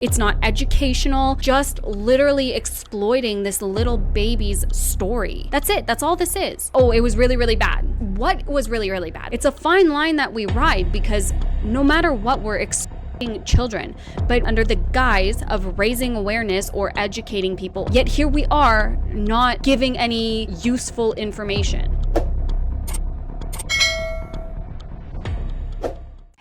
It's not educational, just literally exploiting this little baby's story. That's it. That's all this is. Oh, it was really, really bad. What was really, really bad? It's a fine line that we ride because no matter what, we're exploiting children, but under the guise of raising awareness or educating people. Yet here we are not giving any useful information.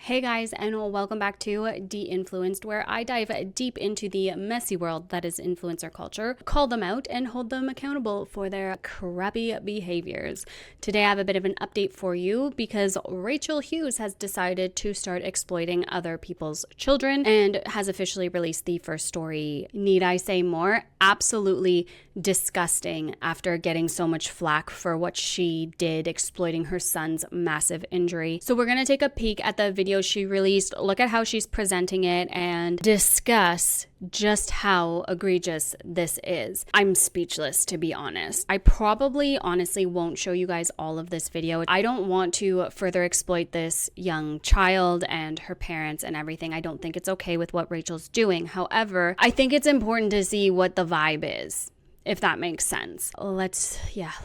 Hey guys, and welcome back to DeInfluenced, where I dive deep into the messy world that is influencer culture, call them out, and hold them accountable for their crappy behaviors. Today I have a bit of an update for you because Rachel Hughes has decided to start exploiting other people's children and has officially released the first story. Need I say more? Absolutely disgusting after getting so much flack for what she did exploiting her son's massive injury. So we're going to take a peek at the video she released, look at how she's presenting it, and discuss just how egregious this is. I'm speechless, to be honest. I probably honestly won't show you guys all of this video. I don't want to further exploit this young child and her parents and everything. I don't think it's okay with what Rachel's doing. However, I think it's important to see what the vibe is, if that makes sense. Let's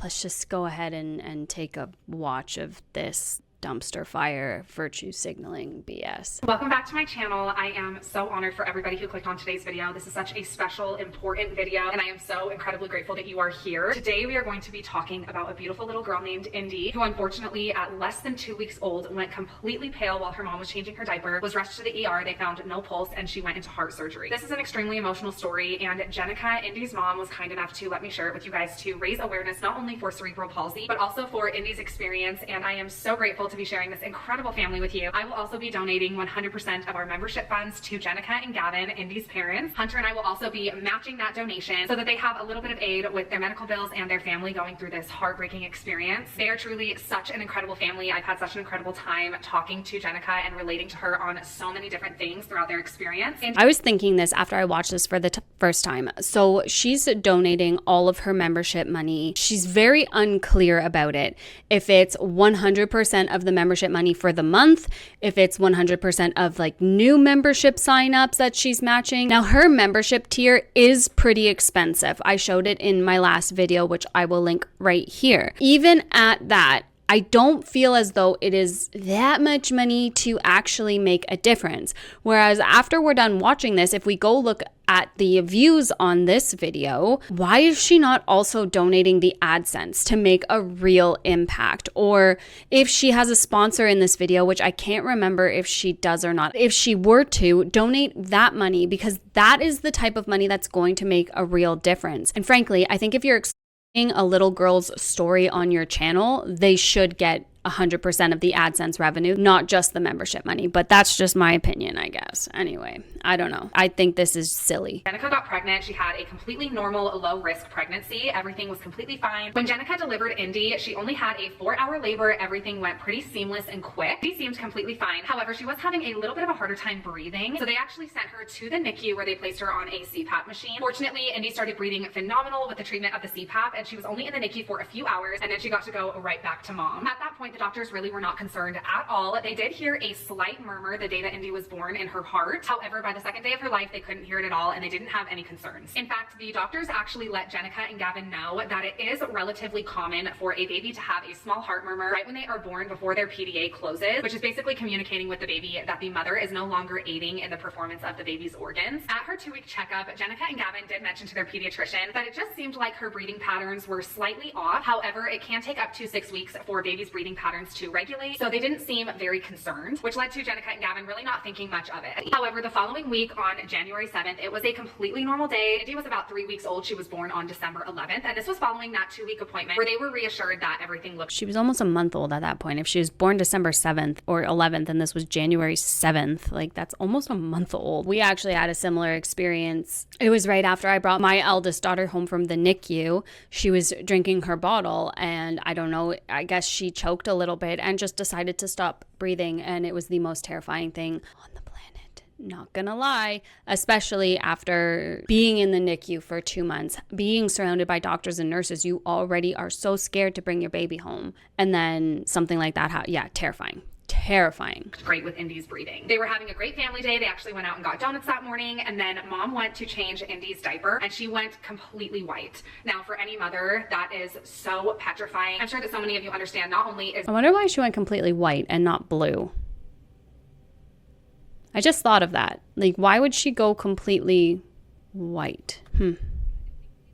just go ahead and take a watch of this dumpster fire virtue signaling BS. Welcome back to my channel. I am so honored for everybody who clicked on today's video. This is such a special, important video, and I am so incredibly grateful that you are here. Today we are going to be talking about a beautiful little girl named Indy, who unfortunately at less than 2 weeks old went completely pale while her mom was changing her diaper, was rushed to the ER, they found no pulse, and she went into heart surgery. This is an extremely emotional story, and Jenica, Indy's mom, was kind enough to let me share it with you guys to raise awareness not only for cerebral palsy, but also for Indy's experience, and I am so grateful to be sharing this incredible family with you. I will also be donating 100% of our membership funds to Jenica and Gavin, Indy's parents. Hunter and I will also be matching that donation so that they have a little bit of aid with their medical bills and their family going through this heartbreaking experience. They are truly such an incredible family. I've had such an incredible time talking to Jenica and relating to her on so many different things throughout their experience. And I was thinking this after I watched this for the first time. So she's donating all of her membership money. She's very unclear about it. If it's 100% of the membership money for the month, if it's 100% of like new membership signups that she's matching. Now her membership tier is pretty expensive. I showed it in my last video, which I will link right here. Even at that, I don't feel as though it is that much money to actually make a difference. Whereas after we're done watching this, if we go look at the views on this video, why is she not also donating the AdSense to make a real impact? Or if she has a sponsor in this video, which I can't remember if she does or not, if she were to donate that money, because that is the type of money that's going to make a real difference. And frankly, I think if you're a little girl's story on your channel, they should get 100% of the AdSense revenue, not just the membership money. But that's just my opinion, I guess. Anyway, I don't know. I think this is silly. Jenica got pregnant. She had a completely normal, low-risk pregnancy. Everything was completely fine. When Jenica delivered Indy, she only had a 4-hour labor. Everything went pretty seamless and quick. She seemed completely fine. However, she was having a little bit of a harder time breathing, so they actually sent her to the NICU where they placed her on a CPAP machine. Fortunately, Indy started breathing phenomenal with the treatment of the CPAP, and she was only in the NICU for a few hours, and then she got to go right back to mom. At that point, the doctors really were not concerned at all. They did hear a slight murmur the day that Indy was born in her heart. However, by the second day of her life, they couldn't hear it at all, and they didn't have any concerns. In fact, the doctors actually let Jenica and Gavin know that it is relatively common for a baby to have a small heart murmur right when they are born before their PDA closes, which is basically communicating with the baby that the mother is no longer aiding in the performance of the baby's organs. At her 2-week checkup, Jenica and Gavin did mention to their pediatrician that it just seemed like her breathing patterns were slightly off. However, it can take up to 6 weeks for baby's breathing patterns to regulate, so they didn't seem very concerned, which led to Jenica and Gavin really not thinking much of it. However, the following week on January 7th, it was a completely normal day. Indy was about 3 weeks old. She was born on December 11th, and this was following that 2-week appointment where they were reassured that everything looked. She was almost a month old at that point. If she was born December 7th or 11th and this was January 7th, like that's almost a month old. We actually had a similar experience. It was right after I brought my eldest daughter home from the NICU. She was drinking her bottle and I don't know, I guess she choked a little bit and just decided to stop breathing, and it was the most terrifying thing on the planet. Not gonna lie, especially after being in the NICU for 2 months, being surrounded by doctors and nurses, you already are so scared to bring your baby home. And then something like that, yeah, terrifying. terrifying. Great with Indy's breathing. They were having a great family day. They actually went out and got donuts that morning, and then mom went to change Indy's diaper and she went completely white. Now for any mother, that is so petrifying. I'm sure that so many of you understand not only is— I wonder why she went completely white and not blue. I just thought of that. Like, why would she go completely white?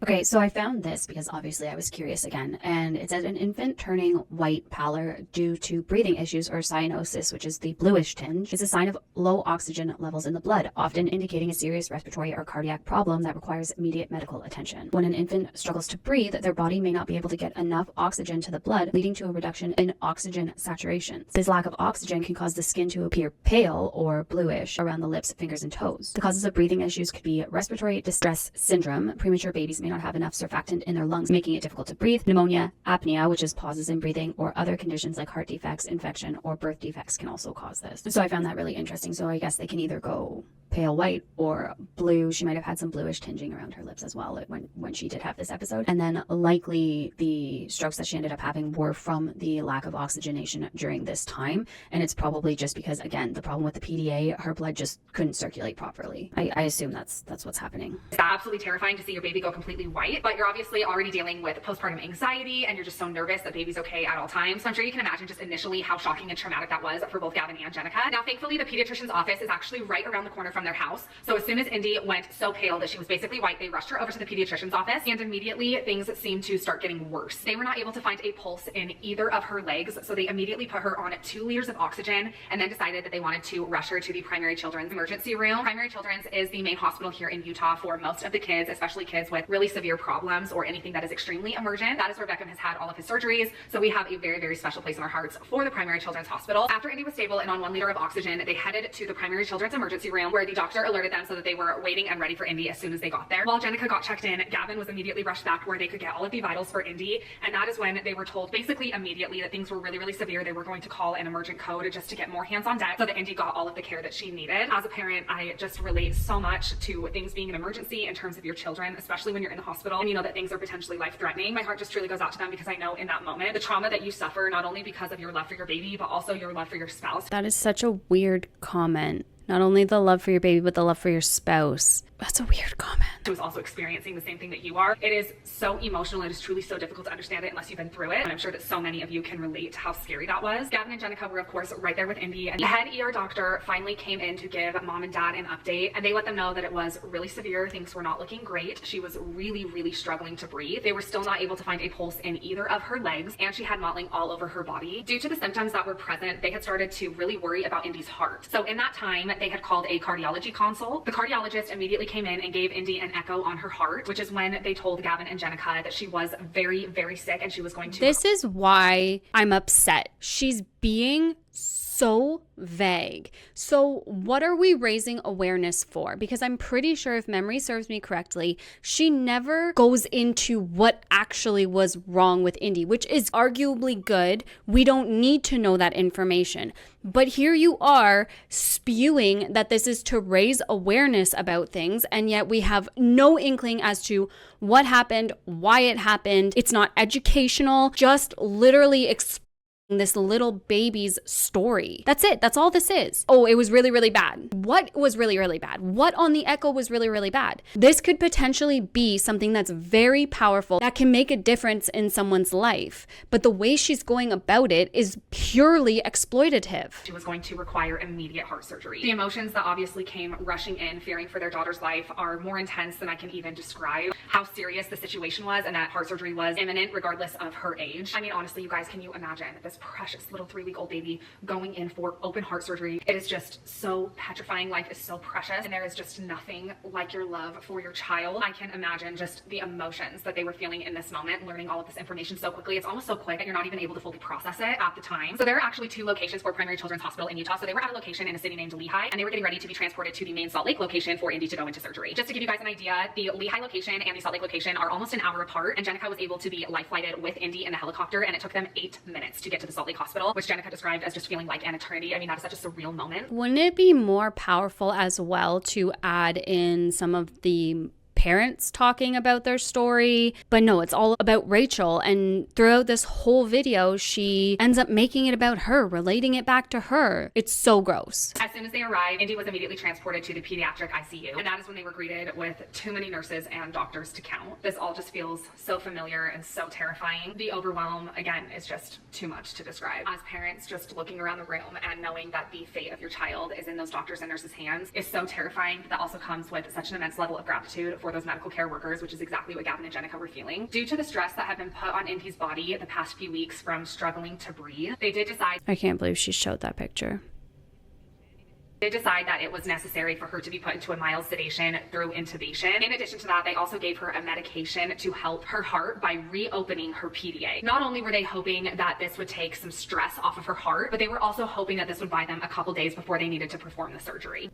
Okay, so I found this because obviously I was curious again, and it said an infant turning white pallor due to breathing issues or cyanosis, which is the bluish tinge, is a sign of low oxygen levels in the blood, often indicating a serious respiratory or cardiac problem that requires immediate medical attention. When an infant struggles to breathe, their body may not be able to get enough oxygen to the blood, leading to a reduction in oxygen saturation. This lack of oxygen can cause the skin to appear pale or bluish around the lips, fingers, and toes. The causes of breathing issues could be respiratory distress syndrome. Premature babies may not have enough surfactant in their lungs, making it difficult to breathe. Pneumonia, apnea, which is pauses in breathing, or other conditions like heart defects, infection, or birth defects can also cause this. So I found that really interesting. So I guess they can either go pale white or blue. She might have had some bluish tinging around her lips as well when she did have this episode. And then likely the strokes that she ended up having were from the lack of oxygenation during this time. And it's probably just because, again, the problem with the PDA, her blood just couldn't circulate properly. I assume that's what's happening. It's absolutely terrifying to see your baby go completely white, but you're obviously already dealing with postpartum anxiety and you're just so nervous that baby's okay at all times. So I'm sure you can imagine just initially how shocking and traumatic that was for both Gavin and Jenica. Now, thankfully, the pediatrician's office is actually right around the corner from their house. So as soon as Indy went so pale that she was basically white, they rushed her over to the pediatrician's office, and immediately things seemed to start getting worse. They were not able to find a pulse in either of her legs, so they immediately put her on 2 liters of oxygen and then decided that they wanted to rush her to the Primary Children's emergency room. Primary Children's is the main hospital here in Utah for most of the kids, especially kids with really severe problems or anything that is extremely emergent. That is where Beckham has had all of his surgeries, so we have a very, very special place in our hearts for the Primary Children's Hospital. After Indy was stable and on 1 liter of oxygen, they headed to the Primary Children's emergency room where the doctor alerted them so that they were waiting and ready for Indy as soon as they got there. While Jenica got checked in, Gavin was immediately rushed back where they could get all of the vitals for Indy, and that is when they were told basically immediately that things were really, really severe. They were going to call an emergent code just to get more hands on deck so that Indy got all of the care that she needed. As a parent, I just relate so much to things being an emergency in terms of your children, especially when you're in the hospital and you know that things are potentially life-threatening. My heart just truly goes out to them because I know in that moment the trauma that you suffer, not only because of your love for your baby, but also your love for your spouse. That is such a weird comment. Not only the love for your baby, but the love for your spouse. That's a weird comment. Who is also experiencing the same thing that you are. It is so emotional. It is truly so difficult to understand it unless you've been through it. And I'm sure that so many of you can relate to how scary that was. Gavin and Jenica were, of course, right there with Indy. And the head ER doctor finally came in to give mom and dad an update. And they let them know that it was really severe. Things were not looking great. She was really, really struggling to breathe. They were still not able to find a pulse in either of her legs. And she had mottling all over her body. Due to the symptoms that were present, they had started to really worry about Indy's heart. So in that time, they had called a cardiology consult. The cardiologist immediately came in and gave Indy an echo on her heart, which is when they told Gavin and Jenica that she was very, very sick and she was going to— This is why I'm upset. She's being so vague. So what are we raising awareness for? Because I'm pretty sure, if memory serves me correctly, she never goes into what actually was wrong with Indy, which is arguably good. We don't need to know that information. But here you are spewing that this is to raise awareness about things, and yet we have no inkling as to what happened, why it happened. It's not educational, just literally this little baby's story. That's it. That's all this is. Oh, it was really, really bad. What was really, really bad? What on the echo was really, really bad? This could potentially be something that's very powerful that can make a difference in someone's life. But the way she's going about it is purely exploitative. She was going to require immediate heart surgery. The emotions that obviously came rushing in, fearing for their daughter's life, are more intense than I can even describe. How serious the situation was and that heart surgery was imminent regardless of her age. I mean, honestly, you guys, can you imagine this precious little 3-week-old baby going in for open heart surgery? It is just so petrifying. Life is so precious, and there is just nothing like your love for your child. I can imagine just the emotions that they were feeling in this moment, learning all of this information so quickly. It's almost so quick that you're not even able to fully process it at the time. So there are actually 2 locations for Primary Children's Hospital in Utah. So they were at a location in a city named Lehi, and they were getting ready to be transported to the main Salt Lake location for Indy to go into surgery. Just to give you guys an idea, the Lehi location and the Salt Lake location are almost an hour apart, and Jenica was able to be life flighted with Indy in the helicopter, and it took them 8 minutes to get to the Salt Lake hospital, which Jenica described as just feeling like an eternity. I mean, that is such a surreal moment. Wouldn't it be more powerful as well to add in some of the parents talking about their story. But no, it's all about Rachel. And throughout this whole video, she ends up making it about her, relating it back to her. It's so gross. As soon as they arrived, Indy was immediately transported to the pediatric ICU. And that is when they were greeted with too many nurses and doctors to count. This all just feels so familiar and so terrifying. The overwhelm, again, is just too much to describe. As parents, just looking around the room and knowing that the fate of your child is in those doctors and nurses' hands is so terrifying. That also comes with such an immense level of gratitude for those medical care workers, which is exactly what Gavin and Jenica were feeling. Due to the stress that had been put on Indy's body the past few weeks from struggling to breathe, they did decide I can't believe she showed that picture. that it was necessary for her to be put into a mild sedation through intubation. In addition to that, they also gave her a medication to help her heart by reopening her PDA. Not only were they hoping that this would take some stress off of her heart, but they were also hoping that this would buy them a couple days before they needed to perform the surgery.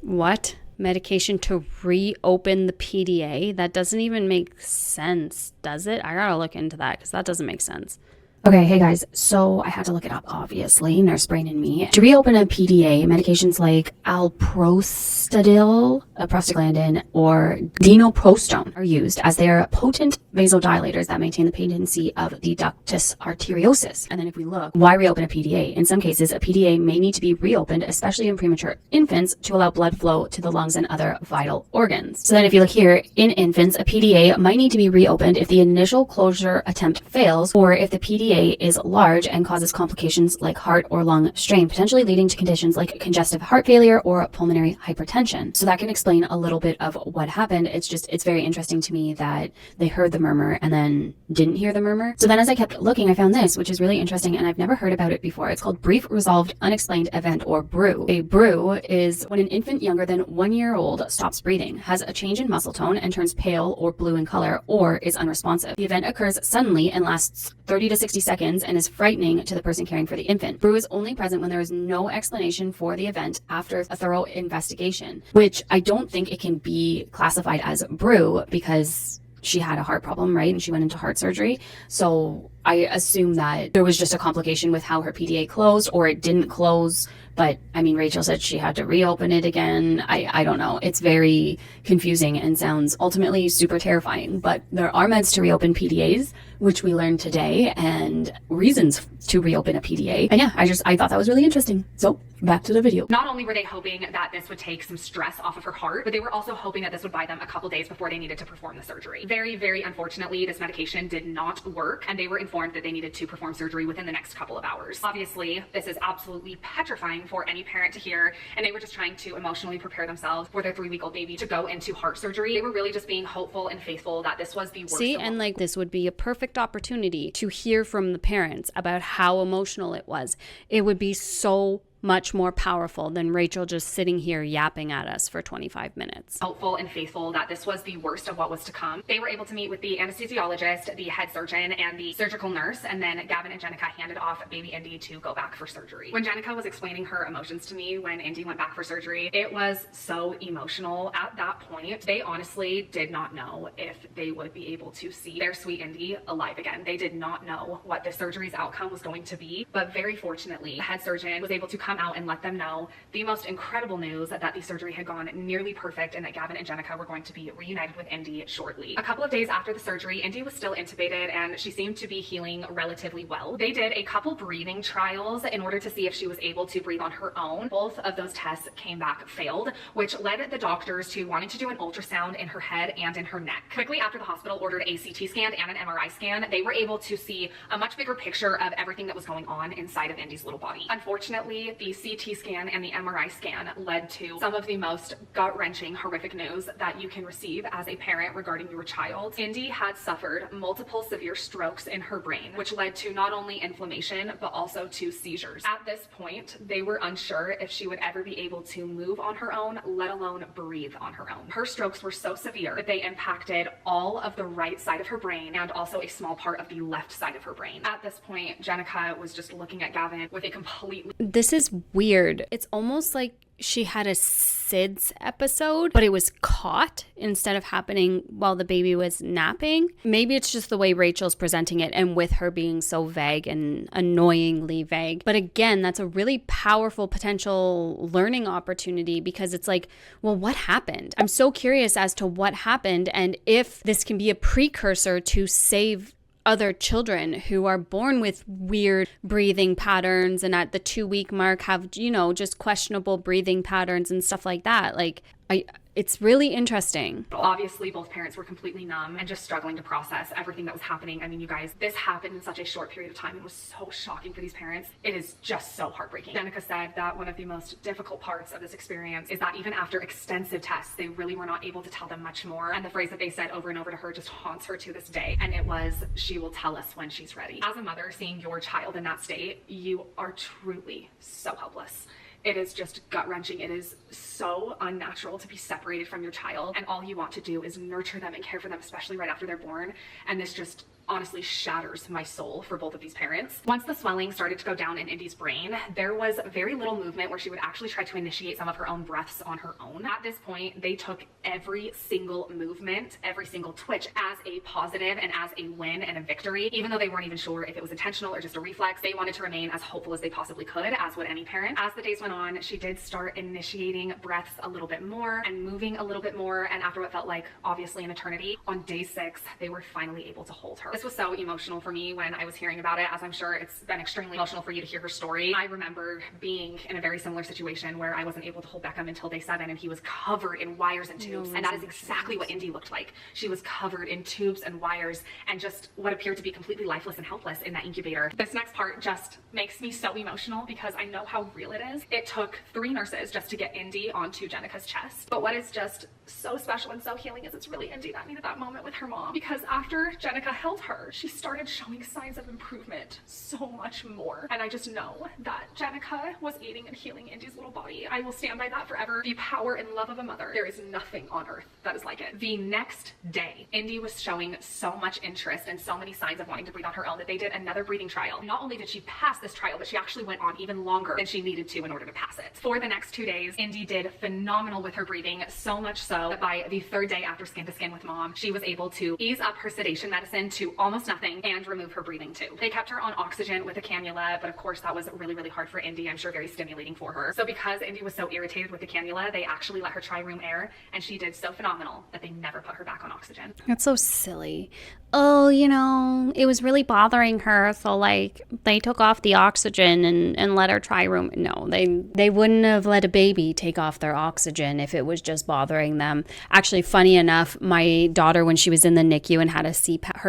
What? Medication to reopen the PDA? That doesn't even make sense, does it? I gotta look into that because that doesn't make sense. Okay, hey guys, so I had to look it up, obviously, nurse brain in me. To reopen a PDA, medications like alprostadil, prostaglandin, or dinoprostone are used as they are potent vasodilators that maintain the patency of the ductus arteriosus. And then if we look, why reopen a PDA? In some cases, a PDA may need to be reopened, especially in premature infants, to allow blood flow to the lungs and other vital organs. So then if you look here, in infants, a PDA might need to be reopened if the initial closure attempt fails, or if the PDA is large and causes complications like heart or lung strain, potentially leading to conditions like congestive heart failure or pulmonary hypertension. So that can explain a little bit of what happened. It's very interesting to me that they heard the murmur and then didn't hear the murmur. So then as I kept looking, I found this, which is really interesting, and I've never heard about it before. It's called Brief Resolved Unexplained Event, or BREW. A BREW is when an infant younger than 1 year old stops breathing, has a change in muscle tone, and turns pale or blue in color, or is unresponsive. The event occurs suddenly and lasts 30 to 60 seconds and is frightening to the person caring for the infant. BREW is only present when there is no explanation for the event after a thorough investigation, which I don't think it can be classified as BREW because she had a heart problem, right? And she went into heart surgery. So I assume that there was just a complication with how her PDA closed, or it didn't close. But I mean, Rachel said she had to reopen it again. I don't know. It's very confusing and sounds ultimately super terrifying. But there are meds to reopen PDAs, which we learned today, and reasons to reopen a PDA. And yeah, I thought that was really interesting. So back to the video. Not only were they hoping that this would take some stress off of her heart, but they were also hoping that this would buy them a couple days before they needed to perform the surgery. Very, very unfortunately, this medication did not work, and they were informed that they needed to perform surgery within the next couple of hours. Obviously, this is absolutely petrifying for any parent to hear, and they were just trying to emotionally prepare themselves for their 3-week-old baby to go into heart surgery. They were really just being hopeful and faithful that this was the worst. See, and like this would be a perfect opportunity to hear from the parents about how emotional it was. It would be so much more powerful than Rachel just sitting here yapping at us for 25 minutes. Hopeful and faithful that this was the worst of what was to come. They were able to meet with the anesthesiologist, the head surgeon, and the surgical nurse, and then Gavin and Jenica handed off baby Indy to go back for surgery. When Jenica was explaining her emotions to me when Indy went back for surgery, it was so emotional. At that point, they honestly did not know if they would be able to see their sweet Indy alive again. They did not know what the surgery's outcome was going to be, but very fortunately, the head surgeon was able to come out and let them know the most incredible news that the surgery had gone nearly perfect and that Gavin and Jenica were going to be reunited with Indy shortly. A couple of days after the surgery, Indy was still intubated and she seemed to be healing relatively well. They did a couple breathing trials in order to see if she was able to breathe on her own. Both of those tests came back failed, which led the doctors to wanting to do an ultrasound in her head and in her neck. Quickly after the hospital ordered a CT scan and an MRI scan, they were able to see a much bigger picture of everything that was going on inside of Indy's little body. Unfortunately, the CT scan and the MRI scan led to some of the most gut-wrenching, horrific news that you can receive as a parent regarding your child. Indy had suffered multiple severe strokes in her brain, which led to not only inflammation, but also to seizures. At this point, they were unsure if she would ever be able to move on her own, let alone breathe on her own. Her strokes were so severe that they impacted all of the right side of her brain and also a small part of the left side of her brain. At this point, Jenica was just looking at Gavin with a completely... This is is weird. It's almost like she had a SIDS episode, but it was caught instead of happening while the baby was napping. Maybe it's just the way Rachel's presenting it and with her being so vague and annoyingly vague. But again, that's a really powerful potential learning opportunity because it's like, well, what happened? I'm so curious as to what happened and if this can be a precursor to save other children who are born with weird breathing patterns and at the 2-week mark have, just questionable breathing patterns and stuff like that. Like, it's really interesting. Obviously, both parents were completely numb and just struggling to process everything that was happening. I mean, you guys, this happened in such a short period of time. It was so shocking for these parents. It is just so heartbreaking. Jenica said that one of the most difficult parts of this experience is that even after extensive tests, they really were not able to tell them much more. And the phrase that they said over and over to her just haunts her to this day. And it was, she will tell us when she's ready. As a mother, seeing your child in that state, you are truly so helpless. It is just gut-wrenching. It is so unnatural to be separated from your child, and all you want to do is nurture them and care for them, especially right after they're born. And this just honestly shatters my soul for both of these parents. Once the swelling started to go down in Indy's brain, there was very little movement where she would actually try to initiate some of her own breaths on her own. At this point, they took every single movement, every single twitch as a positive and as a win and a victory. Even though they weren't even sure if it was intentional or just a reflex, they wanted to remain as hopeful as they possibly could, as would any parent. As the days went on, she did start initiating breaths a little bit more and moving a little bit more, and after what felt like obviously an eternity, on day 6, they were finally able to hold her. This was so emotional for me when I was hearing about it, as I'm sure it's been extremely emotional for you to hear her story. I remember being in a very similar situation where I wasn't able to hold Beckham until day 7, and he was covered in wires and tubes, and that is exactly what Indy looked like. She was covered in tubes and wires and just what appeared to be completely lifeless and helpless in that incubator. This next part just makes me so emotional because I know how real it is. It took 3 nurses just to get Indy onto Jenica's chest. But what is just so special and so healing is it's really Indy that needed that moment with her mom, because after Jenica held her, she started showing signs of improvement so much more. And I just know that Jenica was aiding and healing Indy's little body. I will stand by that forever. The power and love of a mother, there is nothing on earth that is like it. The next day, Indy was showing so much interest and so many signs of wanting to breathe on her own that they did another breathing trial. Not only did she pass this trial, but she actually went on even longer than she needed to in order to pass it. For the next 2 days, Indy did phenomenal with her breathing, so much so that by the 3rd day after skin to skin with mom, she was able to ease up her sedation medicine to almost nothing and remove her breathing tube. They kept her on oxygen with a cannula, but of course that was really, really hard for Indy. I'm sure very stimulating for her. So because Indy was so irritated with the cannula, they actually let her try room air, and she did so phenomenal that they never put her back on oxygen. That's so silly. Oh, it was really bothering her, so like they took off the oxygen and let her try room. No, they wouldn't have let a baby take off their oxygen if it was just bothering them. Actually, funny enough, my daughter, when she was in the NICU and had her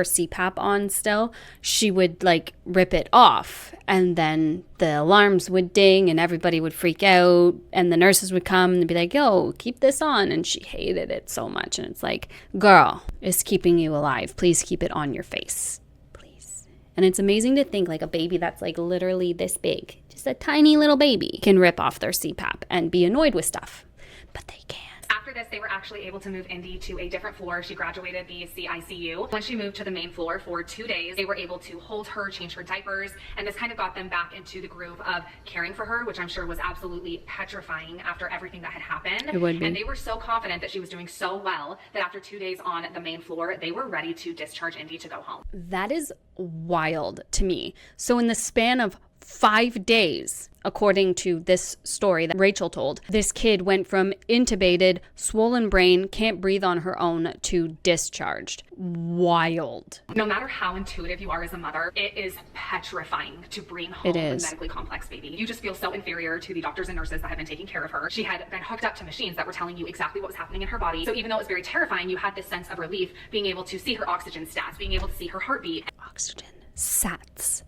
CPAP on still, she would like rip it off, and then the alarms would ding and everybody would freak out, and the nurses would come and be like, yo, keep this on, and she hated it so much. And it's like, girl, it's keeping you alive, please keep it on your face, please. And it's amazing to think like a baby that's like literally this big, just a tiny little baby, can rip off their CPAP and be annoyed with stuff, but they can. After this, they were actually able to move Indy to a different floor. She graduated the CICU. When she moved to the main floor for 2 days, they were able to hold her, change her diapers, and this kind of got them back into the groove of caring for her, which I'm sure was absolutely petrifying after everything that had happened. It would be. And they were so confident that she was doing so well that after 2 days on the main floor, they were ready to discharge Indy to go home. That is wild to me. So in the span of 5 days, according to this story that Rachel told, this kid went from intubated, swollen brain, can't breathe on her own, to discharged. Wild. No matter how intuitive you are as a mother, it is petrifying to bring home a medically complex baby. You just feel so inferior to the doctors and nurses that have been taking care of her. She had been hooked up to machines that were telling you exactly what was happening in her body. So even though it was very terrifying, you had this sense of relief, being able to see her oxygen stats, being able to see her heartbeat. Oxygen sats.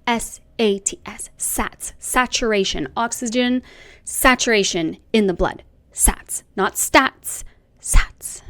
SATS, SATS, saturation, oxygen, saturation in the blood, SATS, not stats, SATS.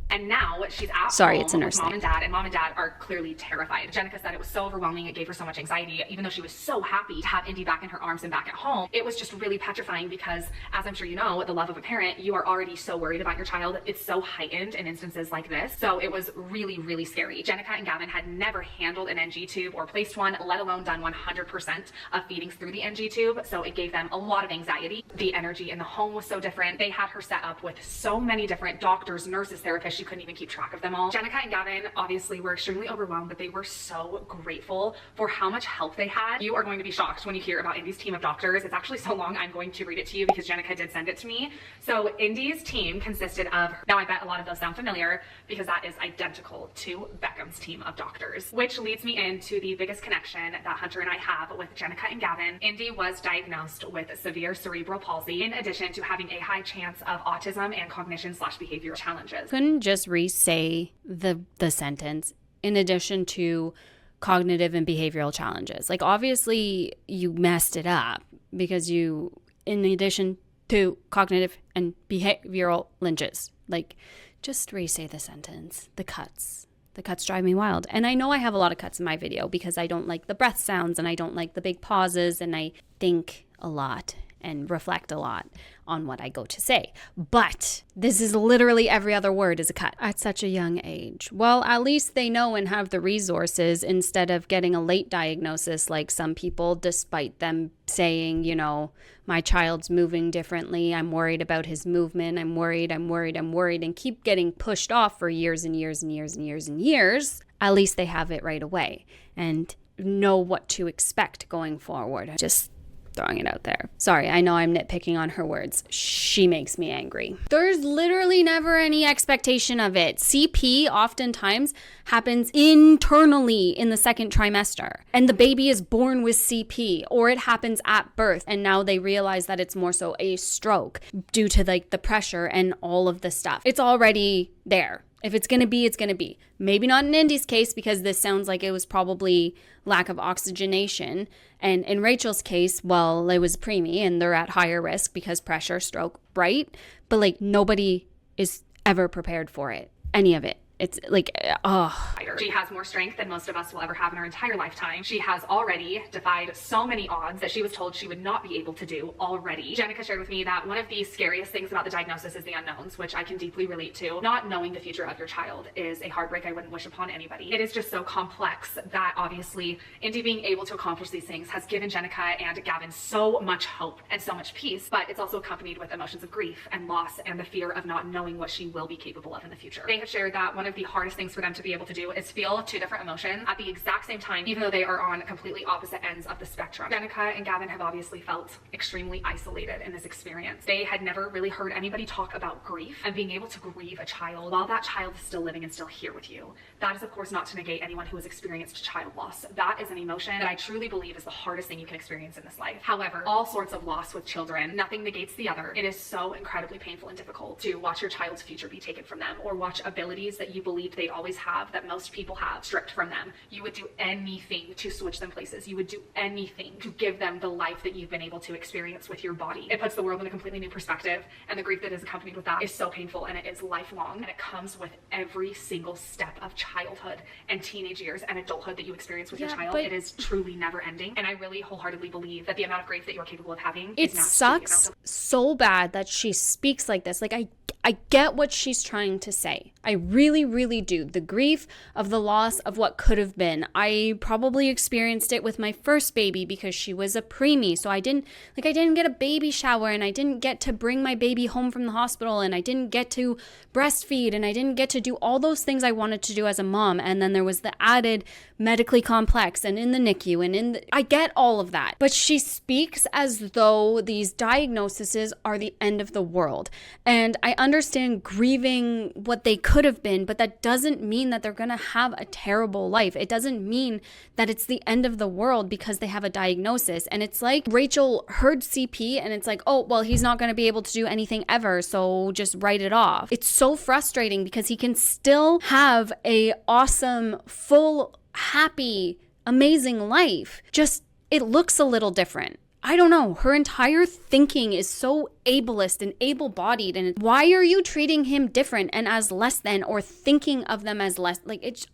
And And now she's at Sorry, home it's a nurse with mom name. and dad, and mom and dad are clearly terrified. Jenica said it was so overwhelming. It gave her so much anxiety, even though she was so happy to have Indy back in her arms and back at home. It was just really petrifying because, as I'm sure you know, the love of a parent, you are already so worried about your child. It's so heightened in instances like this. So it was really, really scary. Jenica and Gavin had never handled an NG tube or placed one, let alone done 100% of feedings through the NG tube. So it gave them a lot of anxiety. The energy in the home was so different. They had her set up with so many different doctors, nurses, therapists. She couldn't even keep track of them all. Jenica and Gavin obviously were extremely overwhelmed, but they were so grateful for how much help they had. You are going to be shocked when you hear about Indy's team of doctors. It's actually so long, I'm going to read it to you because Jenica did send it to me. So Indy's team consisted of, now I bet a lot of those sound familiar because that is identical to Beckham's team of doctors, which leads me into the biggest connection that Hunter and I have with Jenica and Gavin. Indy was diagnosed with severe cerebral palsy, in addition to having a high chance of autism and cognition/behavioral challenges. Couldn't just re-say the sentence, in addition to cognitive and behavioral challenges. Like, obviously you messed it up because you, in addition to cognitive and behavioral challenges, like, just re-say the sentence. The cuts drive me wild. And I know I have a lot of cuts in my video because I don't like the breath sounds and I don't like the big pauses, and I think a lot and reflect a lot on what I go to say. But this is literally every other word is a cut at such a young age. Well, at least they know and have the resources instead of getting a late diagnosis like some people, despite them saying, you know, my child's moving differently. I'm worried about his movement. I'm worried, and keep getting pushed off for years and years and years and years and years. At least they have it right away and know what to expect going forward. Just throwing it out there. Sorry, I know I'm nitpicking on her words. She makes me angry. There's literally never any expectation of it. CP oftentimes happens internally in the second trimester, and the baby is born with CP, or it happens at birth, and now they realize that it's more so a stroke due to like the pressure and all of the stuff. It's already there. If it's going to be, it's going to be. Maybe not in Indy's case, because this sounds like it was probably lack of oxygenation. And in Rachel's case, well, it was preemie and they're at higher risk because pressure, stroke, right? But like, nobody is ever prepared for it. Any of it. It's like, oh. She has more strength than most of us will ever have in her entire lifetime. She has already defied so many odds that she was told she would not be able to do already. Jenica shared with me that one of the scariest things about the diagnosis is the unknowns, which I can deeply relate to. Not knowing the future of your child is a heartbreak I wouldn't wish upon anybody. It is just so complex that obviously Indy being able to accomplish these things has given Jenica and Gavin so much hope and so much peace, but it's also accompanied with emotions of grief and loss and the fear of not knowing what she will be capable of in the future. They have shared that one of the hardest things for them to be able to do is feel two different emotions at the exact same time, even though they are on completely opposite ends of the spectrum. Jenica and Gavin have obviously felt extremely isolated in this experience. They had never really heard anybody talk about grief and being able to grieve a child while that child is still living and still here with you. That is, of course, not to negate anyone who has experienced child loss. That is an emotion that I truly believe is the hardest thing you can experience in this life. However, all sorts of loss with children, nothing negates the other. It is so incredibly painful and difficult to watch your child's future be taken from them, or watch abilities that you believed they always have, that most people have, stripped from them. You would do anything to switch them places. You would do anything to give them the life that you've been able to experience with your body. It puts the world in a completely new perspective, and the grief that is accompanied with that is so painful, and it is lifelong, and it comes with every single step of childhood and teenage years and adulthood that you experience with your child. It is truly never ending, and I really wholeheartedly believe that the amount of grief that you're capable of having it sucks so bad that she speaks like this. Like, I get what she's trying to say. I really, really do. The grief of the loss of what could have been. I probably experienced it with my first baby because she was a preemie. So I didn't get a baby shower, and I didn't get to bring my baby home from the hospital, and I didn't get to breastfeed, and I didn't get to do all those things I wanted to do as a mom. And then there was the added medically complex and in the NICU and I get all of that. But she speaks as though these diagnoses are the end of the world. And I understand grieving what they could have been, but that doesn't mean that they're going to have a terrible life. It doesn't mean that it's the end of the world because they have a diagnosis. And it's like Rachel heard CP and it's like, oh, well, he's not going to be able to do anything ever, so just write it off. It's so frustrating because he can still have a awesome, full, happy, amazing life. Just, it looks a little different. I don't know. Her entire thinking is so ableist and able-bodied, and why are you treating him different and as less than, or thinking of them as less? Like, it's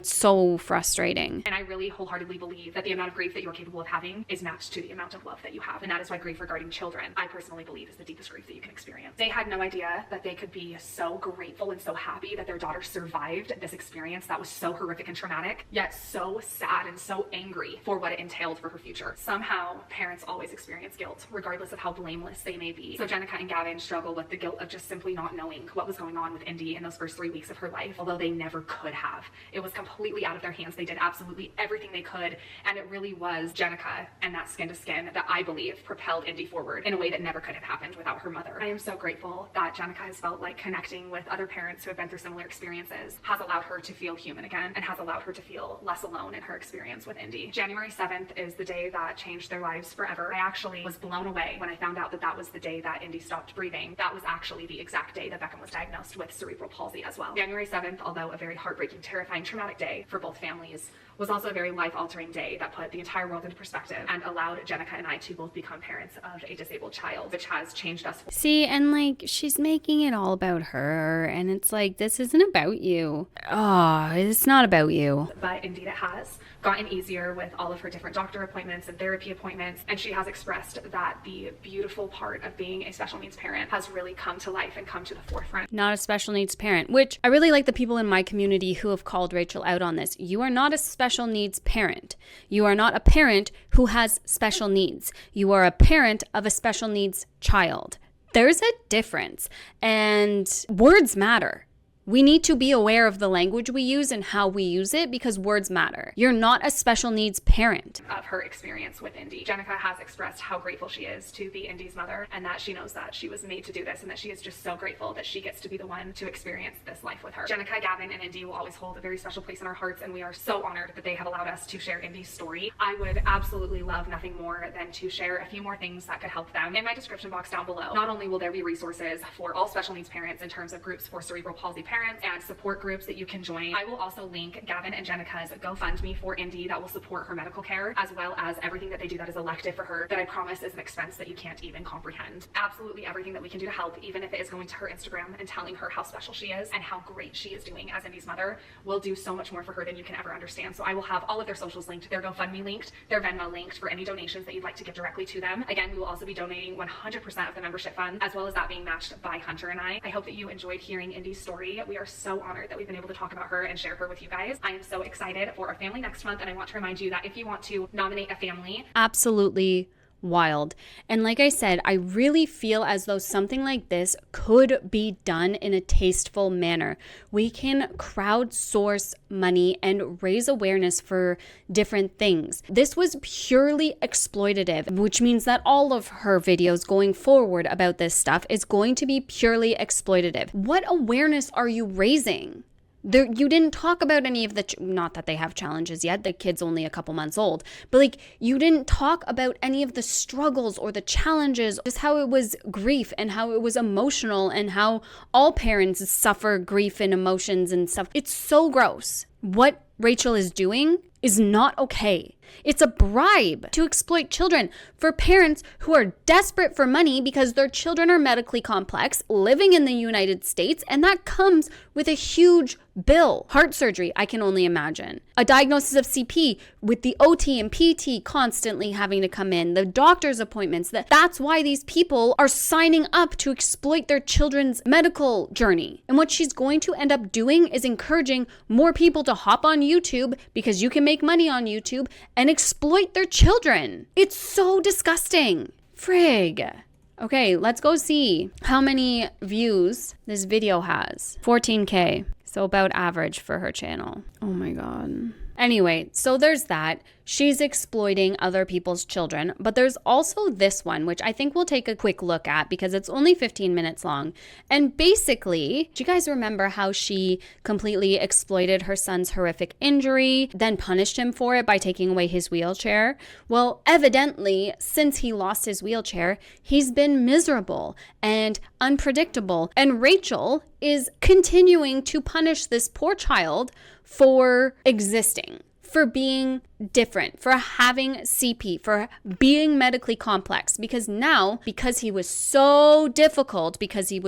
so frustrating. And I really wholeheartedly believe that the amount of grief that you're capable of having is matched to the amount of love that you have. And that is why grief regarding children, I personally believe, is the deepest grief that you can experience. They had no idea that they could be so grateful and so happy that their daughter survived this experience that was so horrific and traumatic, yet so sad and so angry for what it entailed for her future. Somehow, parents always experience guilt, regardless of how blameless they may be. So Jenica and Gavin struggle with the guilt of just simply not knowing what was going on with Indy in those first 3 weeks of her life, although they never could have. It was completely out of their hands. They did absolutely everything they could, and it really was Jenica and that skin to skin that I believe propelled Indy forward in a way that never could have happened without her mother. I am so grateful that Jenica has felt like connecting with other parents who have been through similar experiences has allowed her to feel human again and has allowed her to feel less alone in her experience with Indy. January 7th is the day that changed their lives forever. I actually was blown away when I found out that that was the day that Indy stopped breathing. That was actually the exact day that Beckham was diagnosed with cerebral palsy as well. January 7th, although a very heartbreaking, terrifying, traumatic day for both families, was also a very life-altering day that put the entire world into perspective and allowed Jenica and I to both become parents of a disabled child, which has changed us. See, and like, she's making it all about her, and it's like, this isn't about you. Oh, it's not about you. But indeed it has gotten easier with all of her different doctor appointments and therapy appointments, and she has expressed that the beautiful part of being a special needs parent has really come to life and come to the forefront. Not a special needs parent, which I really like the people in my community who have called Rachel out on this. You are not a special needs parent. You are not a parent who has special needs. You are a parent of a special needs child. There's a difference, and words matter. We need to be aware of the language we use and how we use it, because words matter. You're not a special needs parent. Of her experience with Indy, Jenica has expressed how grateful she is to be Indy's mother, and that she knows that she was made to do this, and that she is just so grateful that she gets to be the one to experience this life with her. Jenica, Gavin, and Indy will always hold a very special place in our hearts, and we are so honored that they have allowed us to share Indy's story. I would absolutely love nothing more than to share a few more things that could help them. In my description box down below, not only will there be resources for all special needs parents in terms of groups for cerebral palsy parents and support groups that you can join, I will also link Gavin and Jenica's GoFundMe for Indy that will support her medical care, as well as everything that they do that is elective for her that I promise is an expense that you can't even comprehend. Absolutely everything that we can do to help, even if it is going to her Instagram and telling her how special she is and how great she is doing as Indy's mother, will do so much more for her than you can ever understand. So I will have all of their socials linked, their GoFundMe linked, their Venmo linked for any donations that you'd like to give directly to them. Again, we will also be donating 100% of the membership funds, as well as that being matched by Hunter and I. I hope that you enjoyed hearing Indy's story. We are so honored that we've been able to talk about her and share her with you guys. I am so excited for our family next month, and I want to remind you that if you want to nominate a family, absolutely wild. And like I said, I really feel as though something like this could be done in a tasteful manner. We can crowdsource money and raise awareness for different things. This was purely exploitative, which means that all of her videos going forward about this stuff is going to be purely exploitative. What awareness are you raising? You didn't talk about any of the, not that they have challenges yet, the kid's only a couple months old, but like, you didn't talk about any of the struggles or the challenges, just how it was grief and how it was emotional and how all parents suffer grief and emotions and stuff. It's so gross. What Rachel is doing is not okay. It's a bribe to exploit children for parents who are desperate for money because their children are medically complex, living in the United States, and that comes with a huge bill. Heart surgery, I can only imagine. A diagnosis of CP with the OT and PT constantly having to come in, the doctor's appointments. That's why these people are signing up to exploit their children's medical journey. And what she's going to end up doing is encouraging more people to hop on YouTube, because you can make money on YouTube, and exploit their children. It's so disgusting. Frig. Okay, let's go see how many views this video has. 14K. So about average for her channel. Oh my God. Anyway, so there's that. She's exploiting other people's children, but there's also this one, which I think we'll take a quick look at because it's only 15 minutes long. And basically, do you guys remember how she completely exploited her son's horrific injury, then punished him for it by taking away his wheelchair? Well, evidently, since he lost his wheelchair, he's been miserable and unpredictable. And Rachel is continuing to punish this poor child for existing, for being different, for having CP, for being medically complex. Because now, because he was so difficult, because it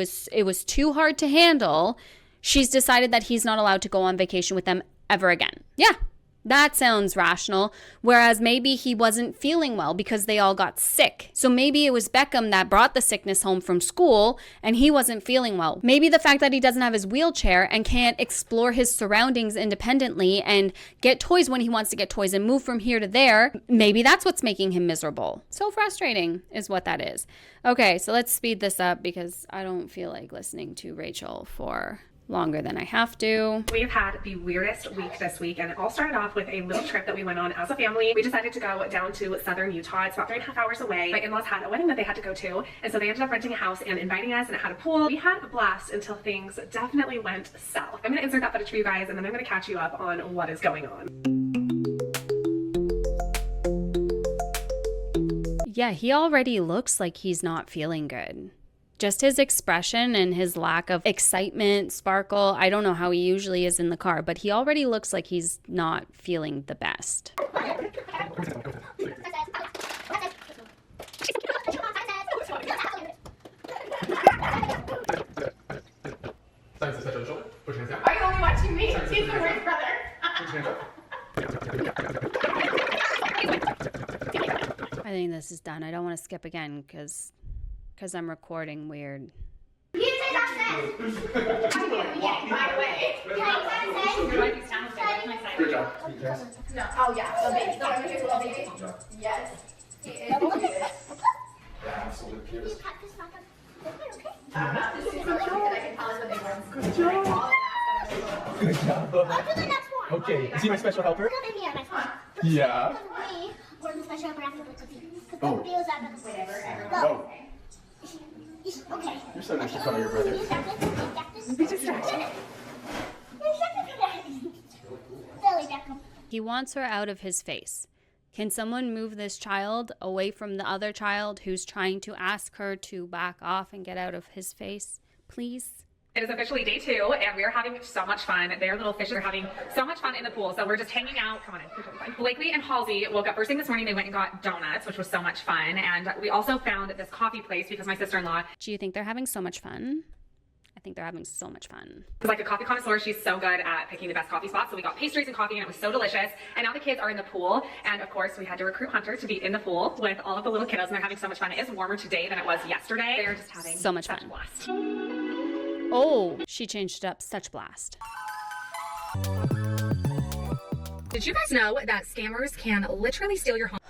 was too hard to handle, she's decided that he's not allowed to go on vacation with them ever again. Yeah. That sounds rational, whereas maybe he wasn't feeling well because they all got sick. So maybe it was Beckham that brought the sickness home from school and he wasn't feeling well. Maybe the fact that he doesn't have his wheelchair and can't explore his surroundings independently and get toys when he wants to get toys and move from here to there, maybe that's what's making him miserable. So frustrating is what that is. Okay, so let's speed this up because I don't feel like listening to Rachel for longer than I have to. We've had the weirdest week this week, and it all started off with a little trip that we went on as a family. We decided to go down to southern Utah. It's about 3.5 hours away. My in-laws had a wedding that they had to go to, and so they ended up renting a house and inviting us, and it had a pool. We had a blast until things definitely went south. I'm gonna insert that footage for you guys, and then I'm gonna catch you up on what is going on. Yeah, he already looks like he's not feeling good. Just his expression and his lack of excitement, sparkle. I don't know how he usually is in the car, but he already looks like he's not feeling the best. Are you only watching me? He's the worst brother. I think this is done. I don't want to skip again because I'm recording weird. By the way. Good job. No. Oh yeah, the baby. The baby. Yes. He is. Yeah, absolutely cute. Good job. Okay, is he my special helper? Yeah. Oh. Oh. Okay. You're so nice to call your brother. Be distracted. He wants her out of his face. Can someone move this child away from the other child who's trying to ask her to back off and get out of his face, please? It is officially day 2, and we are having so much fun. Their little fishes are having so much fun in the pool, so we're just hanging out. Come on in. Blakely and Halsey woke up first thing this morning. They went and got donuts, which was so much fun, and we also found this coffee place because my sister-in-law... Do you think they're having so much fun? I think they're having so much fun. It's like a coffee connoisseur. She's so good at picking the best coffee spots, so we got pastries and coffee, and it was so delicious. And now the kids are in the pool, and of course we had to recruit Hunter to be in the pool with all of the little kiddos, and they're having so much fun. It is warmer today than it was yesterday. They're just having so much such fun. A blast. Oh, she changed it up. Such blast. Did you guys know that scammers can literally steal your home?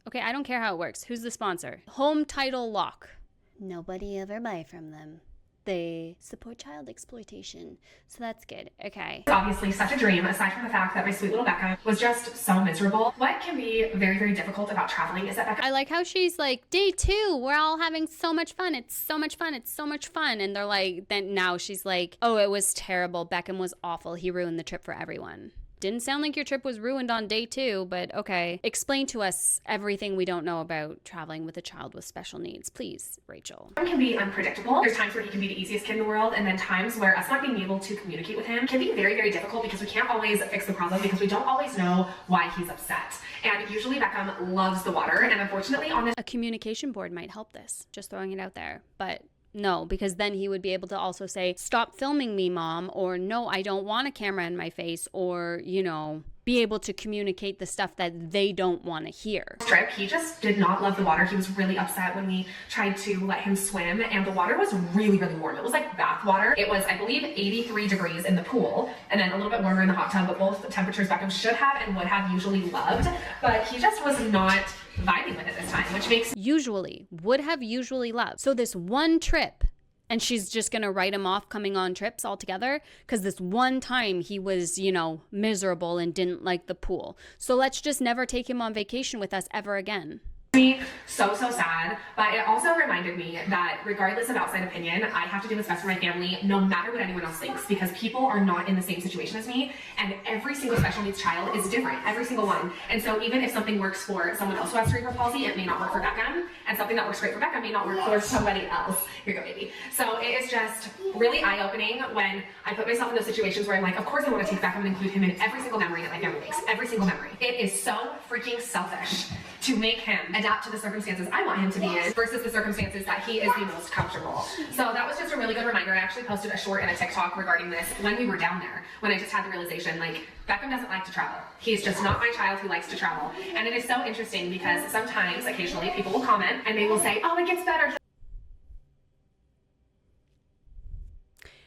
Okay, I don't care how it works. Who's the sponsor? Home Title Lock. Nobody ever buy from them. They support child exploitation, so that's good. Okay. It's obviously such a dream, aside from the fact that my sweet little Becca was just so miserable. What can be very, very difficult about traveling is that Becca... I like how she's like, day 2, we're all having so much fun. It's so much fun. It's so much fun. And they're like, then now she's like, oh, it was terrible. Beckham was awful. He ruined the trip for everyone. Didn't sound like your trip was ruined on day 2, but okay. Explain to us everything we don't know about traveling with a child with special needs, please, Rachel. He can be unpredictable. There's times where he can be the easiest kid in the world, and then times where us not being able to communicate with him can be very, very difficult because we can't always fix the problem because we don't always know why he's upset. And usually Beckham loves the water, and unfortunately on this... A communication board might help this, just throwing it out there, but... No, because then he would be able to also say, stop filming me, mom, or no, I don't want a camera in my face, or, you know, be able to communicate the stuff that they don't want to hear. Trip, he just did not love the water. He was really upset when we tried to let him swim, and the water was really, really warm. It was like bath water. It was, I believe, 83 degrees in the pool, and then a little bit warmer in the hot tub, but both temperatures Beckham should have and would have usually loved, but he just was not vibing with it this time, which makes... Usually, would have usually loved. So this one trip, and she's just gonna write him off coming on trips altogether because this one time he was, you know, miserable and didn't like the pool. So let's just never take him on vacation with us ever again. Me so sad, but it also reminded me that regardless of outside opinion, I have to do what's best for my family no matter what anyone else thinks, because people are not in the same situation as me, and every single special needs child is different, every single one. And so even if something works for someone else who has cerebral palsy, it may not work for Beckham, and something that works great for Beckham may not work for somebody else. Here you go, baby. So it is just really eye-opening when I put myself in those situations where I'm like, of course I want to take Beckham and include him in every single memory that my family makes, every single memory. It is so freaking selfish to make him adapt to the circumstances I want him to be in versus the circumstances that he is the most comfortable. So that was just a really good reminder. I actually posted a short and a TikTok regarding this when we were down there, when I just had the realization, like, Beckham doesn't like to travel. He's just not my child who likes to travel. And it is so interesting because sometimes, occasionally, people will comment and they will say, oh, it gets better.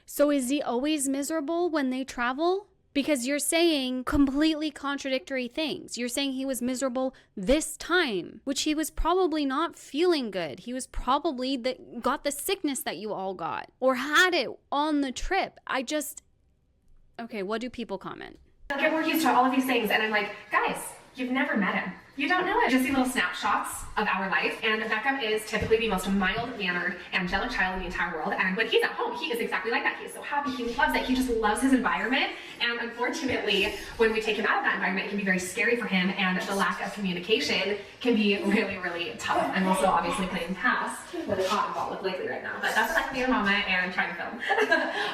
So is he always miserable when they travel? Because you're saying completely contradictory things. You're saying he was miserable this time, which he was probably not feeling good. He was probably got the sickness that you all got or had it on the trip. Okay, what do people comment? I get more used to all of these things, and I'm like, guys, you've never met him. You don't know it. Just see little snapshots of our life, and Beckham is typically the most mild-mannered, angelic child in the entire world, and when he's at home, he is exactly like that. He is so happy, he loves it, he just loves his environment, and unfortunately, when we take him out of that environment, it can be very scary for him, and the lack of communication can be really tough. I'm also obviously playing pass with a cotton ball with Blakely right now, but that's what I can be a moment and trying to film.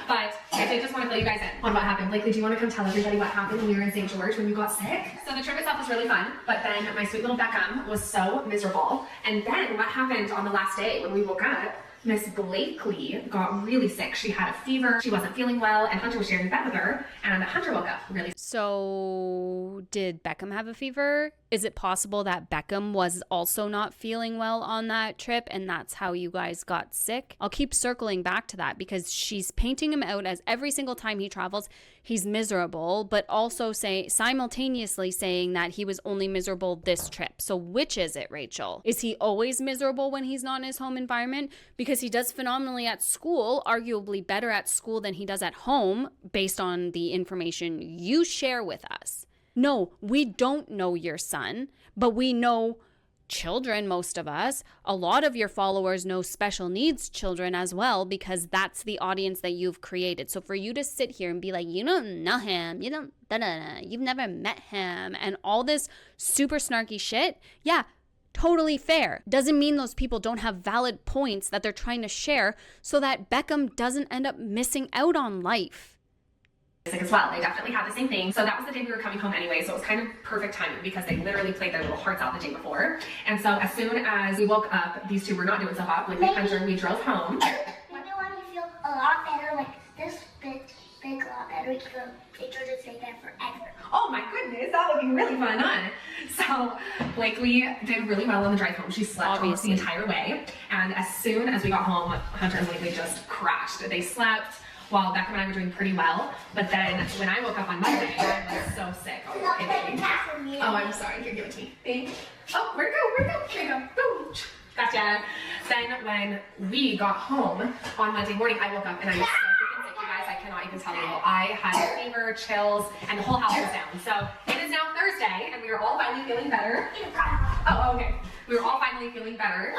But I did just want to fill you guys in on what happened. Blakely, do you want to come tell everybody what happened when we were in St. George when you got sick? So the trip itself was really fun, but then my sweet little Beckham was so miserable. And then what happened on the last day when we woke up, Miss Blakely got really sick. She had a fever, she wasn't feeling well, and Hunter was sharing a bed with her, and Hunter woke up really sick. So did Beckham have a fever? Is it possible that Beckham was also not feeling well on that trip and that's how you guys got sick? I'll keep circling back to that because she's painting him out as every single time he travels, he's miserable, but also simultaneously saying that he was only miserable this trip. So which is it, Rachel? Is he always miserable when he's not in his home environment? Because he does phenomenally at school, arguably better at school than he does at home, based on the information you share with us. No, we don't know your son, but we know children, most of us. A lot of your followers know special needs children as well, because that's the audience that you've created. So for you to sit here and be like, you don't know him, you've never met him, and all this super snarky shit, yeah, totally fair. Doesn't mean those people don't have valid points that they're trying to share so that Beckham doesn't end up missing out on life. As well. They definitely had the same thing. So that was the day we were coming home anyway, so it was kind of perfect timing because they literally played their little hearts out the day before. And so as soon as we woke up, these two were not doing so hot. Like we drove home. Maybe when you feel a lot better, like this big a lot better, we can go take Georgia State there forever. Oh my goodness, that would be really fun, huh? So Blakely did really well on the drive home. She slept almost the entire way. And as soon as we got home, Hunter and Blakely just crashed. They slept while Beckham and I were doing pretty well. But then when I woke up on Monday, I was so sick. Oh, I'm sorry. Here, give it to me. Thanks. Oh, where'd it go? Here you go. Boom. Gotcha. Then when we got home on Monday morning, I woke up and I was so freaking sick, you guys. I cannot even tell you. I had fever, chills, and the whole house was down. So it is now Thursday, and we are all finally feeling better. Oh, okay. We were all finally feeling better.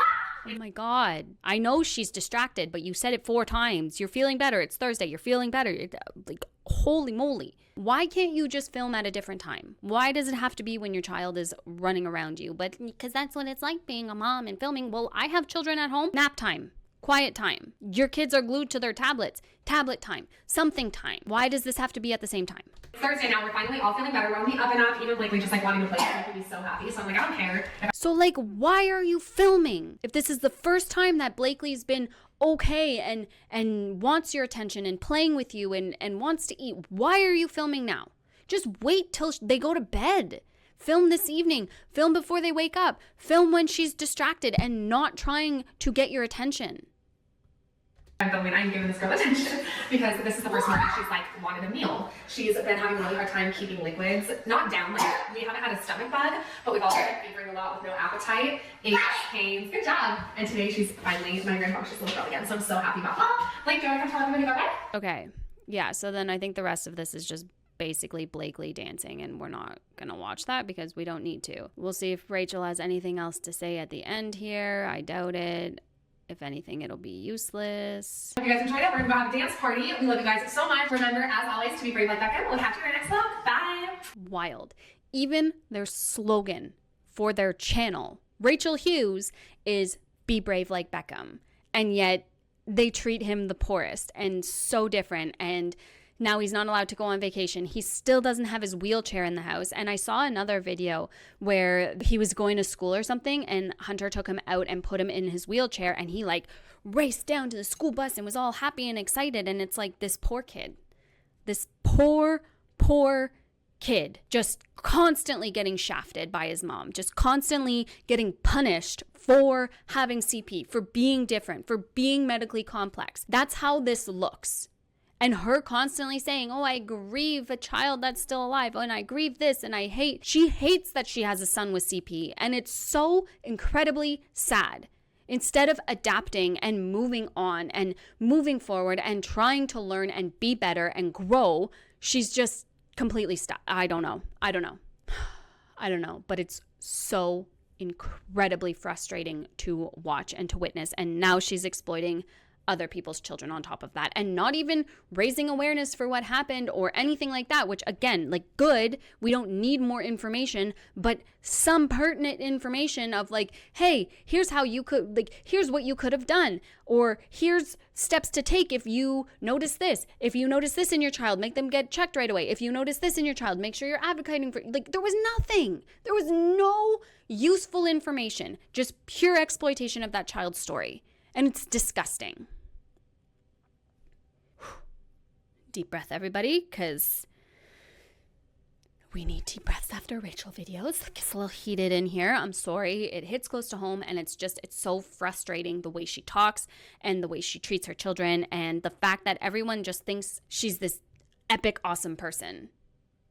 Oh my God. I know she's distracted, but you said it 4 times. You're feeling better. It's Thursday. You're feeling better. Like, holy moly. Why can't you just film at a different time? Why does it have to be when your child is running around you? But because that's what it's like being a mom and filming. Well, I have children at home. Nap time. Quiet time. Your kids are glued to their tablets. Tablet time. Something time. Why does this have to be at the same time? Thursday now, we're finally all feeling better. We're on the up and up. Even Blakely just like wanting to play. Blakely be so happy. So I'm like, I don't care. So like, why are you filming? If this is the first time that Blakely's been okay and wants your attention and playing with you and wants to eat, why are you filming now? Just wait till they go to bed. Film this evening. Film before they wake up. Film when she's distracted and not trying to get your attention. I'm filming, I'm giving this girl attention because this is the first morning she's like wanted a meal. She's been having a really hard time keeping liquids, not down, like we haven't had a stomach bug, but we've also been fevering a lot with no appetite, aches, pains, good job. And today she's finally my rambunctious little girl again, so I'm so happy about that. Like, do I come tell everybody about it? Okay, yeah, so then I think the rest of this is just basically Blakely dancing, and we're not gonna watch that because we don't need to. We'll see if Rachel has anything else to say at the end here. I doubt it. If anything, it'll be useless. Hope you guys enjoyed it. We're gonna go have a dance party. We love you guys so much. Remember, as always, to be brave like Beckham. We'll catch you in our next vlog. Bye. Wild. Even their slogan for their channel, Rachel Hughes, is "Be brave like Beckham," and yet they treat him the poorest and so different. And now he's not allowed to go on vacation. He still doesn't have his wheelchair in the house. And I saw another video where he was going to school or something, and Hunter took him out and put him in his wheelchair, and he like raced down to the school bus and was all happy and excited. And it's like, this poor kid, this poor kid, just constantly getting shafted by his mom, just constantly getting punished for having CP, for being different, for being medically complex. That's how this looks. And her constantly saying, oh, I grieve a child that's still alive. Oh, and I grieve this, and she hates that she has a son with CP. And it's so incredibly sad. Instead of adapting and moving on and moving forward and trying to learn and be better and grow, she's just completely stuck. I don't know. But it's so incredibly frustrating to watch and to witness. And now she's exploiting other people's children on top of that, and not even raising awareness for what happened or anything like that, which again, like, good, we don't need more information, but some pertinent information of like, hey, here's how you could, like, here's what you could have done, or here's steps to take if you notice this. If you notice this in your child, make them get checked right away. If you notice this in your child, make sure you're advocating for, like, there was nothing. There was no useful information, just pure exploitation of that child's story. And it's disgusting. Deep breath, everybody, because we need deep breaths after Rachel videos. It gets a little heated in here. I'm sorry. It hits close to home, and it's so frustrating the way she talks and the way she treats her children, and the fact that everyone just thinks she's this epic, awesome person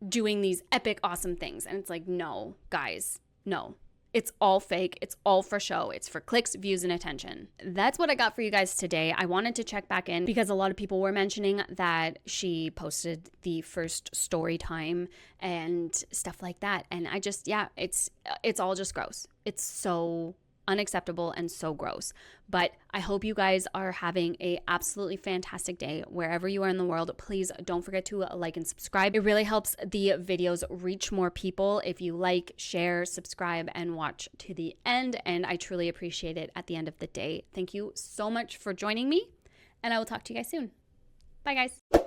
doing these epic, awesome things. And it's like, no, guys, no. It's all fake. It's all for show. It's for clicks, views, and attention. That's what I got for you guys today. I wanted to check back in because a lot of people were mentioning that she posted the first story time and stuff like that. And I just, yeah, it's all just gross. It's so unacceptable and so gross. But I hope you guys are having a absolutely fantastic day wherever you are in the world. Please don't forget to like and subscribe. It really helps the videos reach more people if you like, share, subscribe, and watch to the end. And I truly appreciate it at the end of the day. Thank you so much for joining me, and I will talk to you guys soon. Bye, guys.